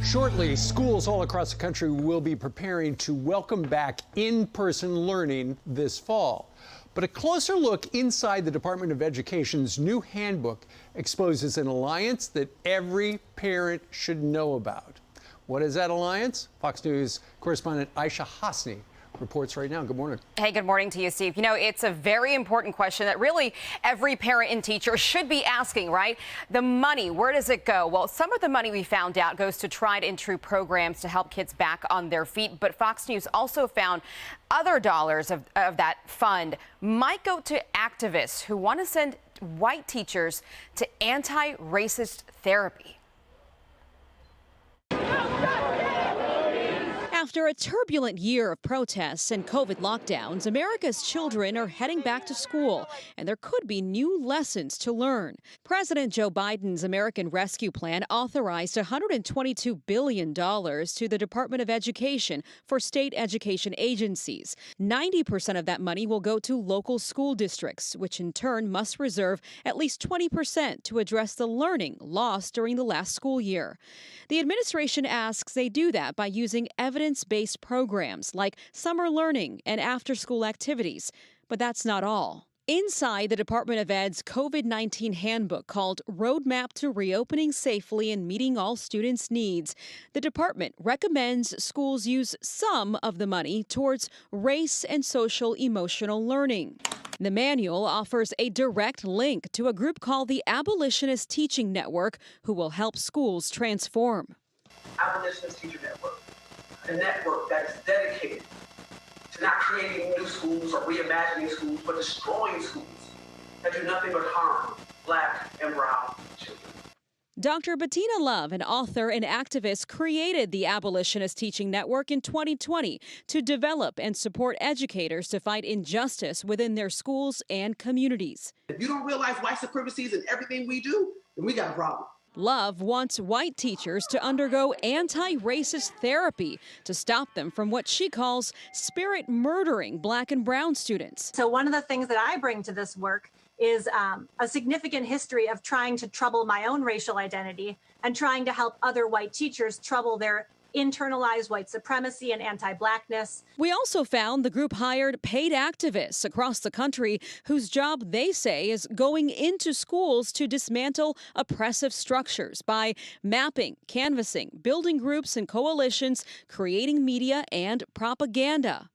Shortly, schools all across the country will be preparing to welcome back in-person learning this fall. But a closer look inside the Department of Education's new handbook exposes an alliance that every parent should know about. What is that alliance? Fox News correspondent Aisha Hasni reports right now. Good morning. Hey, good morning to you, Steve. You know, it's a very important question that really every parent and teacher should be asking, right? The money, where does it go? Well, some of the money we found out goes to tried and true programs to help kids back on their feet. But Fox News also found other dollars of that fund might go to activists who want to send white teachers to anti-racist therapy. After a turbulent year of protests and COVID lockdowns, America's children are heading back to school, and there could be new lessons to learn. President Joe Biden's American Rescue Plan authorized $122 billion to the Department of Education for state education agencies. 90% of that money will go to local school districts, which in turn must reserve at least 20% to address the learning lost during the last school year. The administration asks they do that by using evidence-based programs like summer learning and after-school activities. But that's not all. Inside the Department of Ed's COVID-19 handbook called Roadmap to Reopening Safely and Meeting All Students' Needs, the department recommends schools use some of the money towards race and social emotional learning. The manual offers a direct link to a group called the Abolitionist Teaching Network, who will help schools transform. Abolitionist Teacher Network, a network that is dedicated to not creating new schools or reimagining schools, but destroying schools that do nothing but harm Black and brown children. Dr. Bettina Love, an author and activist, created the Abolitionist Teaching Network in 2020 to develop and support educators to fight injustice within their schools and communities. If you don't realize white supremacy is in everything we do, then we got a problem. Love wants white teachers to undergo anti-racist therapy to stop them from what she calls spirit murdering Black and brown students. So one of the things that I bring to this work is a significant history of trying to trouble my own racial identity and trying to help other white teachers trouble their internalized white supremacy and anti-Blackness. We also found the group hired paid activists across the country whose job they say is going into schools to dismantle oppressive structures by mapping, canvassing, building groups and coalitions, creating media and propaganda.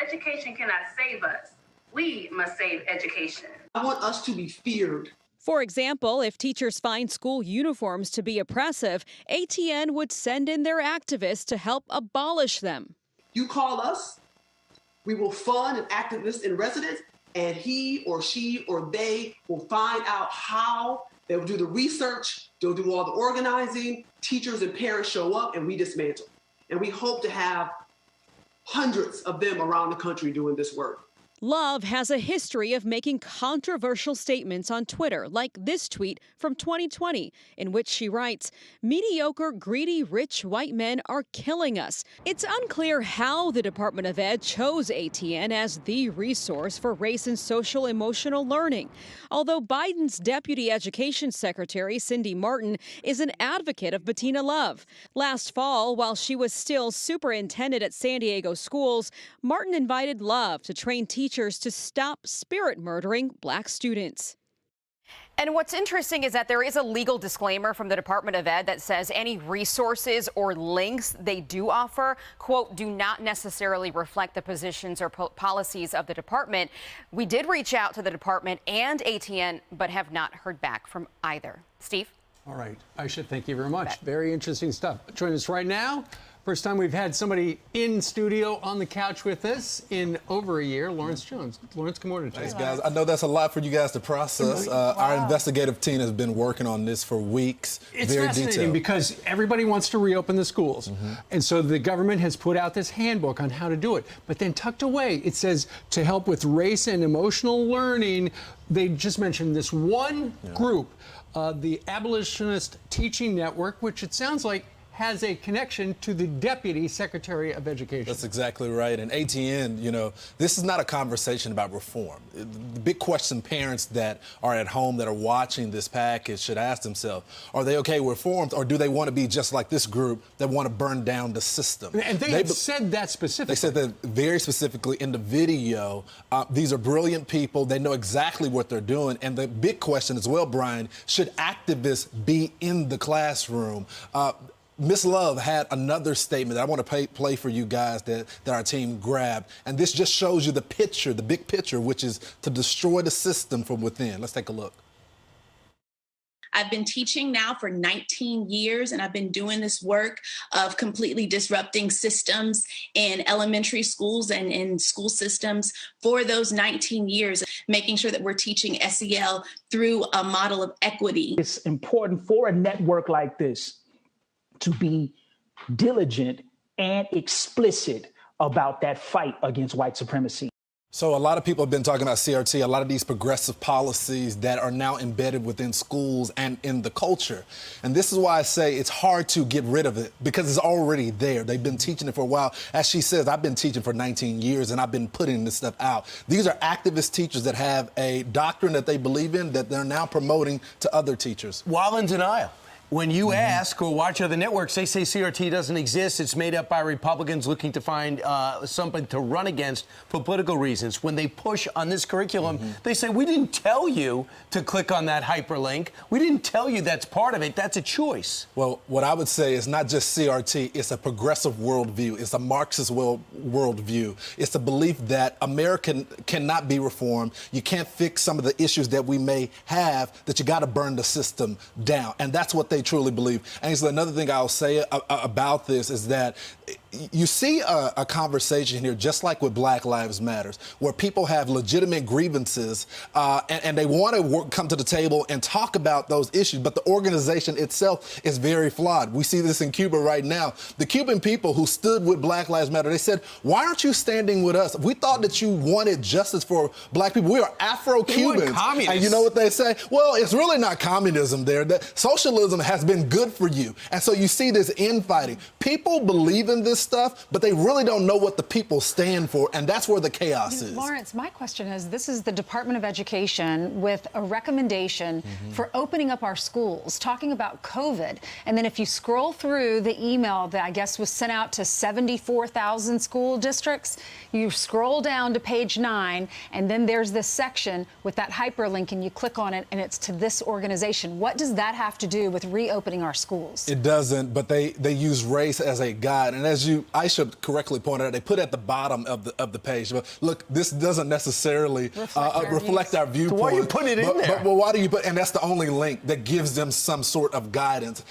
Education cannot save us. We must save education. I want us to be feared. For example, if teachers find school uniforms to be oppressive, ATN would send in their activists to help abolish them. You call us, we will fund an activist in residence, and he or she or they will find out how. They will do the research, they'll do all the organizing, teachers and parents show up, and we dismantle. And we hope to have hundreds of them around the country doing this work. Love has a history of making controversial statements on Twitter, like this tweet from 2020, in which she writes, "Mediocre, greedy, rich white men are killing us." It's unclear how the Department of Ed chose ATN as the resource for race and social emotional learning. Although Biden's Deputy Education Secretary, Cindy Martin, is an advocate of Bettina Love. Last fall, while she was still superintendent at San Diego schools, Martin invited Love to train teachers to stop spirit murdering Black students. And what's interesting is that there is a legal disclaimer from the Department of Ed that says any resources or links they do offer, quote, do not necessarily reflect the positions or policies of the department. We did reach out to the department and ATN, but have not heard back from either. Steve? All right. Aisha, thank you very much. Very interesting stuff. Join us right now. First time we've had somebody in studio on the couch with us in over a year, Lawrence Jones. Lawrence, good morning to you. Thanks, guys. I know that's a lot for you guys to process. Our investigative team has been working on this for weeks. It's very fascinating detailed. because everybody wants to reopen the schools. And so the government has put out this handbook on how to do it. But then tucked away, it says to help with race and emotional learning, they just mentioned this one group, the Abolitionist Teaching Network, which it sounds like has a connection to the Deputy Secretary of Education. That's exactly right. And ATN, you know, this is not a conversation about reform. The big question parents that are at home that are watching this package should ask themselves, are they okay with reforms, or do they want to be just like this group that want to burn down the system? And they said that specifically. They said that very specifically in the video. These are brilliant people. They know exactly what they're doing. And the big question as well, Brian, should activists be in the classroom? Miss Love had another statement that I want to play for you guys that our team grabbed. And this just shows you the picture, the big picture, which is to destroy the system from within. Let's take a look. I've been teaching now for 19 years, and I've been doing this work of completely disrupting systems in elementary schools and in school systems for those 19 years, making sure that we're teaching SEL through a model of equity. It's important for a network like this to be diligent and explicit about that fight against white supremacy. So a lot of people have been talking about CRT, a lot of these progressive policies that are now embedded within schools and in the culture. And this is why I say it's hard to get rid of it, because it's already there. They've been teaching it for a while. As she says, I've been teaching for 19 years and I've been putting this stuff out. These are activist teachers that have a doctrine that they believe in that they're now promoting to other teachers. While in denial. When you ask or watch other networks, they say CRT doesn't exist. It's made up by Republicans looking to find something to run against for political reasons. When they push on this curriculum, they say, we didn't tell you to click on that hyperlink. We didn't tell you that's part of it. That's a choice. Well, what I would say is not just CRT. It's a progressive worldview. It's a Marxist worldview. It's a belief that America cannot be reformed. You can't fix some of the issues that we may have, that you got to burn the system down. And that's what they truly believe. And so another thing I'll say about this is that you see a conversation here, just like with Black Lives Matters, where people have legitimate grievances and they want to come to the table and talk about those issues, but the organization itself is very flawed. We see this in Cuba right now. The Cuban people who stood with Black Lives Matter, they said, why aren't you standing with us? We thought that you wanted justice for black people. We are Afro-Cubans. And you know what they say? Well, it's really not communism there. Socialism has been good for you. And so you see this infighting. People believe in this stuff, but they really don't know what the people stand for, and that's where the chaos is. Lawrence, my question is, this is the Department of Education with a recommendation for opening up our schools, talking about COVID, and then if you scroll through the email that I guess was sent out to 74,000 school districts, you scroll down to page 9, and then there's this section with that hyperlink, and you click on it, and it's to this organization. What does that have to do with reopening our schools? It doesn't, but they use race as a guide, and as Aisha correctly pointed out, they put at the bottom of the page. But look, this doesn't necessarily reflect our viewpoint. So why you put it in there? But why do you put? And that's the only link that gives them some sort of guidance.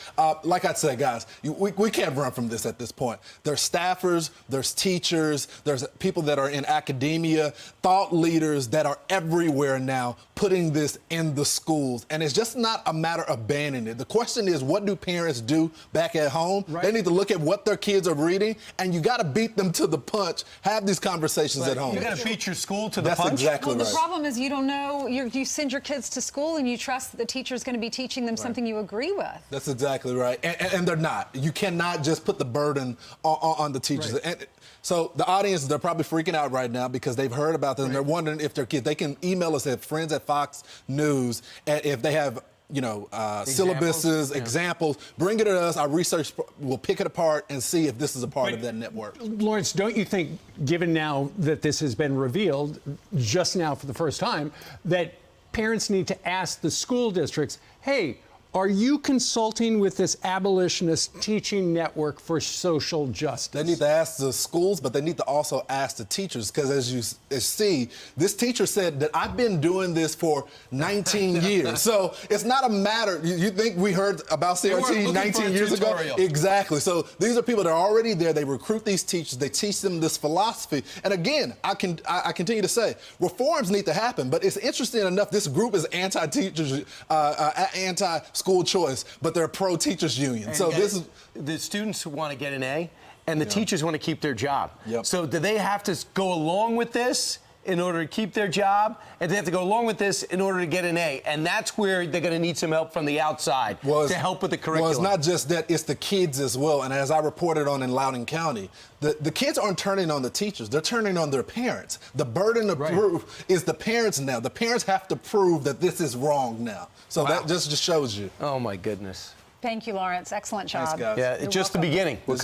Like I said, guys, we can't run from this at this point. There's staffers, there's teachers, there's people that are in academia, thought leaders that are everywhere now putting this in the schools, and it's just not a matter of banning it. The question is, what do parents do back at home? Right. They need to look at what their kids are reading, and you got to beat them to the punch. Have these conversations at home. You got to beat your school to the punch. That's exactly right. The problem is you don't know. You send your kids to school and you trust that the teacher's going to be teaching them something you agree with. That's exactly right, and they're not. You cannot just put the burden on the teachers. Right. And so the audience, they're probably freaking out right now because they've heard about this and they're wondering if their kids. They can email us at friends@Fox News, and if they have syllabuses, examples, bring it to us. Our research will pick it apart and see if this is a part of that network. Lawrence, don't you think, given now that this has been revealed just now for the first time, that parents need to ask the school districts, hey, are you consulting with this abolitionist teaching network for social justice? They need to ask the schools, but they need to also ask the teachers, because as you see, this teacher said that I've been doing this for 19 years. So it's not a matter. You think we heard about CRT 19 years ago? Exactly. So these are people that are already there. They recruit these teachers. They teach them this philosophy. And again, I continue to say, reforms need to happen. But it's interesting enough, this group is anti-teachers, anti-school choice, but they're pro-teachers union. So this is the students who want to get an A, and the teachers want to keep their job. Yep. So do they have to go along with this? in order to keep their job, and they have to go along with this in order to get an A. And that's where they're going to need some help from the outside to help with the curriculum. Well, it's not just that, it's the kids as well. And as I reported on in Loudoun County, the kids aren't turning on the teachers, they're turning on their parents. The burden of proof is the parents now. The parents have to prove that this is wrong now. So that just shows you. Oh, my goodness. Thank you, Lawrence. Excellent job. Thanks, guys. Yeah, it's just the beginning. We'll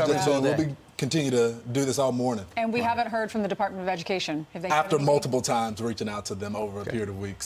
continue to do this all morning. And we haven't heard from the Department of Education. Have they After multiple times reaching out to them over a period of weeks.